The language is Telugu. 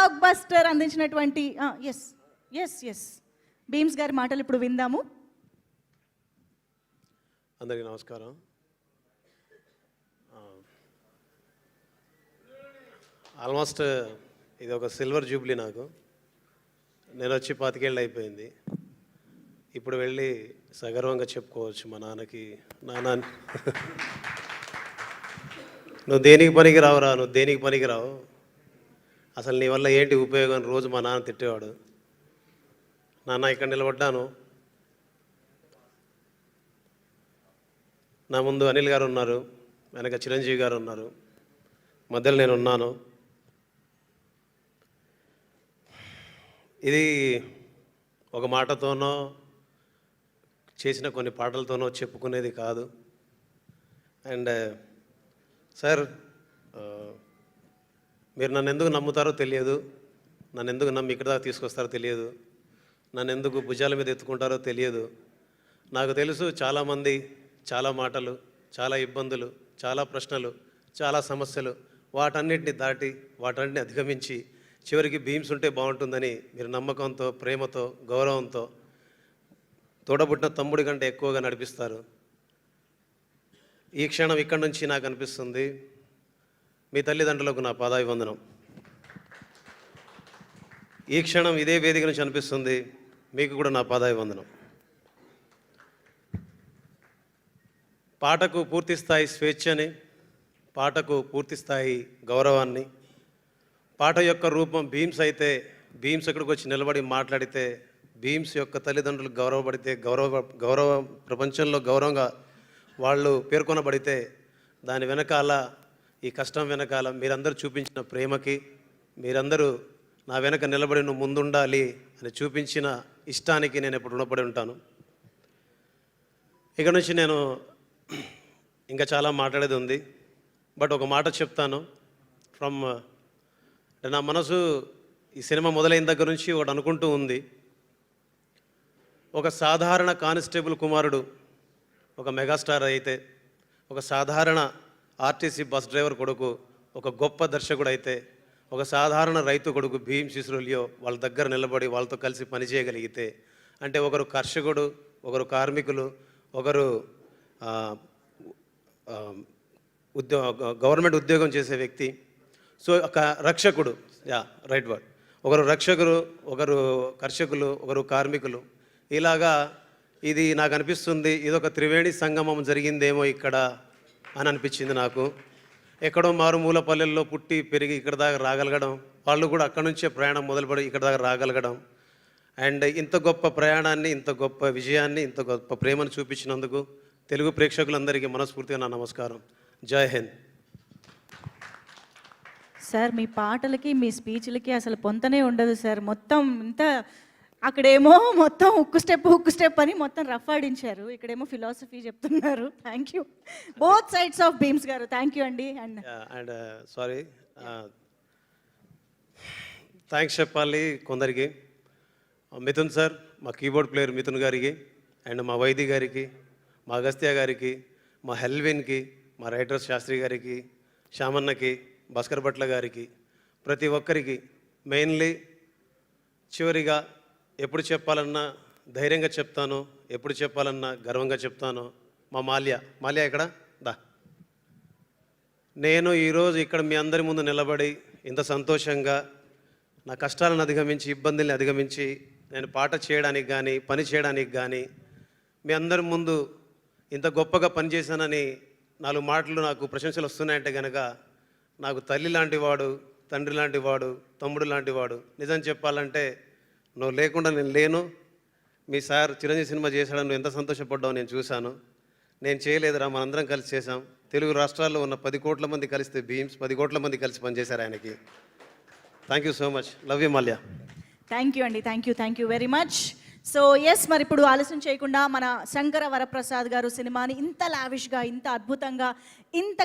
బ్లాక్ బస్టర్ అందించినటువంటి ఎస్ ఎస్ ఎస్ భీమ్స్ గారి మాటలు ఇప్పుడు విందాము. అందరికీ నమస్కారం. ఆల్మోస్ట్ ఇది ఒక సిల్వర్ జూబ్లీ నాకు. నేను వచ్చి 25 ఏళ్ళు అయిపోయింది. ఇప్పుడు వెళ్ళి సగర్వంగా చెప్పుకోవచ్చు మా నాన్నకి, నాన్న నువ్వు దేనికి పనికి రావురా, నువ్వు దేనికి పనికి రావు, అసలు నీ వల్ల ఏంటి ఉపయోగం అని రోజు మా నాన్న తిట్టేవాడు. నాన్న ఇక్కడ నిలబడ్డాను, నా ముందు అనిల్ గారు ఉన్నారు, వెనక చిరంజీవి గారు ఉన్నారు, మధ్యలో నేను ఉన్నాను. ఇది ఒక మాటతోనో చేసిన కొన్ని పాటలతోనో చెప్పుకునేది కాదు. అండ్ సార్, మీరు నన్ను ఎందుకు నమ్ముతారో తెలియదు, నన్ను ఎందుకు నమ్మి ఇక్కడ దాకా తీసుకొస్తారో తెలియదు, నన్ను ఎందుకు భుజాల మీద ఎత్తుకుంటారో తెలియదు. నాకు తెలుసు చాలామంది, చాలా మాటలు, చాలా ఇబ్బందులు, చాలా ప్రశ్నలు, చాలా సమస్యలు, వాటన్నిటిని దాటి వాటన్నిటిని అధిగమించి చివరికి భీమ్స్ ఉంటే బాగుంటుందని మీరు నమ్మకంతో, ప్రేమతో, గౌరవంతో తోడబుట్టిన తమ్ముడి కంటే ఎక్కువగా నడిపిస్తారు. ఈ క్షణం ఇక్కడి నుంచి నాకు అనిపిస్తుంది, మీ తల్లిదండ్రులకు నా పాదాభివందనం. ఈ క్షణం ఇదే వేదిక నుంచి అనిపిస్తుంది, మీకు కూడా నా పాదాభివందనం. పాటకు పూర్తిస్థాయి స్వేచ్ఛని, పాటకు పూర్తిస్థాయి గౌరవాన్ని, పాట యొక్క రూపం భీమ్స్ అయితే, భీమ్స్ ఎక్కడికి వచ్చి నిలబడి మాట్లాడితే, భీమ్స్ యొక్క తల్లిదండ్రులు గౌరవపడితే, గౌరవ ప్రపంచంలో గౌరవంగా వాళ్ళు పేర్కొనబడితే, దాని వెనకాల, ఈ కష్టం వెనకాల మీరందరూ చూపించిన ప్రేమకి, మీరందరూ నా వెనక నిలబడి నువ్వు ముందుండాలి అని చూపించిన ఇష్టానికి నేను ఎప్పుడు రుణపడి ఉంటాను. ఇక నుంచి నేను ఇంకా చాలా మాట్లాడేది ఉంది, బట్ ఒక మాట చెప్తాను. నా మనసు ఈ సినిమా మొదలైన దగ్గర నుంచి ఒకటి అనుకుంటూ ఉంది, ఒక సాధారణ కానిస్టేబుల్ కుమారుడు ఒక మెగాస్టార్ అయితే, ఒక సాధారణ ఆర్టీసీ బస్ డ్రైవర్ కొడుకు ఒక గొప్ప దర్శకుడు అయితే, ఒక సాధారణ రైతు కొడుకు భీమ్స్ ఇస్రోలియో వాళ్ళ దగ్గర నిలబడి వాళ్ళతో కలిసి పనిచేయగలిగితే, అంటే ఒకరు కర్షకుడు, ఒకరు కార్మికులు, ఒకరు గవర్నమెంట్ ఉద్యోగం చేసే వ్యక్తి, సో ఒక రక్షకుడు, రైట్ వర్డ్, ఒకరు రక్షకులు, ఒకరు కర్షకులు, ఒకరు కార్మికులు, ఇలాగా ఇది నాకు అనిపిస్తుంది, ఇదొక త్రివేణి సంగమం జరిగిందేమో ఇక్కడ అని అనిపించింది నాకు. ఎక్కడో మారుమూల పల్లెల్లో పుట్టి పెరిగి ఇక్కడ దాకా రాగలగడం, వాళ్ళు కూడా అక్కడి నుంచే ప్రయాణం మొదలుపడి ఇక్కడ దాకా రాగలగడం, అండ్ ఇంత గొప్ప ప్రయాణాన్ని, ఇంత గొప్ప విజయాన్ని, ఇంత గొప్ప ప్రేమను చూపించినందుకు తెలుగు ప్రేక్షకులందరికీ మనస్ఫూర్తిగా నా నమస్కారం. జై హింద్. సార్, మీ పాటలకి మీ స్పీచ్లకి అసలు పొంతనే ఉండదు సార్. మొత్తం ఇంత అక్కడేమో మొత్తం ఉక్కు స్టెప్ అని మొత్తం రఫ్ ఆడించారు, ఇక్కడేమో ఫిలాసఫీ చెప్తున్నారు. Thank you both sides of Bheems గారు, థ్యాంక్ యూ అండి. అండ్ సారీ, థ్యాంక్స్ చెప్పాలి కొందరికి. మిథున్ సార్, మా కీబోర్డ్ ప్లేయర్ మిథున్ గారికి, అండ్ మా వైద్య గారికి, మా అగస్త్య గారికి, మా హెల్విన్కి, మా రైటర్స్ శాస్త్రి గారికి, శ్యామన్నకి, భాస్కర్ భట్ల గారికి, ప్రతి ఒక్కరికి, మెయిన్లీ చివరిగా ఎప్పుడు చెప్పాలన్నా ధైర్యంగా చెప్తాను, ఎప్పుడు చెప్పాలన్నా గర్వంగా చెప్తాను, మా మాల్యా ఇక్కడ దా. నేను ఈరోజు ఇక్కడ మీ అందరి ముందు నిలబడి ఇంత సంతోషంగా నా కష్టాలను అధిగమించి, ఇబ్బందుల్ని అధిగమించి నేను పాట చేయడానికి కానీ, పని చేయడానికి కానీ, మీ అందరి ముందు ఇంత గొప్పగా పనిచేశానని 4 మాటలు నాకు ప్రశంసలు వస్తున్నాయంటే కనుక, నాకు తల్లి లాంటి వాడు, తండ్రి లాంటి వాడు, తమ్ముడు లాంటి వాడు. నిజం చెప్పాలంటే నువ్వు లేకుండా నేను లేను. మీ సార్ చిరంజీవి సినిమా చేశాడని నువ్వు ఎంత సంతోషపడ్డావు నేను చూశాను. నేను చేయలేదురా, మనందరం కలిసి చేశాం. తెలుగు రాష్ట్రాల్లో ఉన్న 10 కోట్ల మంది కలిస్తే భీమ్స్ 10 కోట్ల మంది కలిసి పనిచేశారు ఆయనకి. Thank you so much. Love you Mallya. Thank you అండి, thank you very much. So yes, మరి ఇప్పుడు ఆలస్యం చేయకుండా మన శంకర వరప్రసాద్ గారు సినిమాని ఇంత లావిష్గా, ఇంత అద్భుతంగా, ఇంత